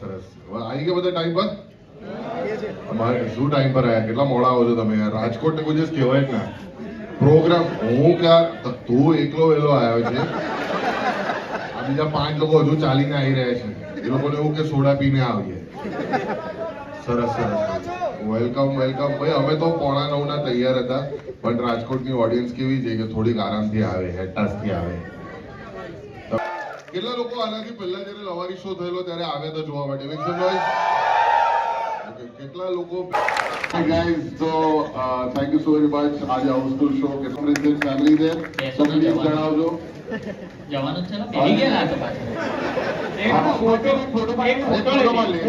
સરસ આવી ગયા બધા ટાઈમ પર અમારે શું ટાઈમ પર આવ્યા કેટલા મોડા આવો છો તમે યાર રાજકોટ ને કોઈ દિવસ કહેવાય જ ના પ્રોગ્રામ હું ક્યાં તું એકલો વેલો આવ્યો છે આ બીજા 5 લોકો હજુ ચાલીને આવી રહ્યા છે એ લોકોને એવું કે સોડા પીને આવીએ સરસ સરસ વેલકમ વેલકમ ભાઈ અમે તો 8:45 ના તૈયાર હતા પણ રાજકોટની ઓડિયન્સ કેવી છે કે થોડીક આરામથી આવે હેટાસથી આવે કેટલા લોકો આનાથી પહેલા જ્યારે લવારી શો થયેલો ત્યારે આવ્યા હતા જોવા માટે મેક સમ નોઇઝ ઓકે કેટલા લોકો Hey guys, so thank you so very much. આજે હાઉસફુલ શો કે ફ્રેન્ડ્સ એન્ડ ફેમિલી છે તો પ્લીઝ જણાવજો જવાનું છે ને બેહી ગયા તો પાછળ ફોટો યાદગીરી માટે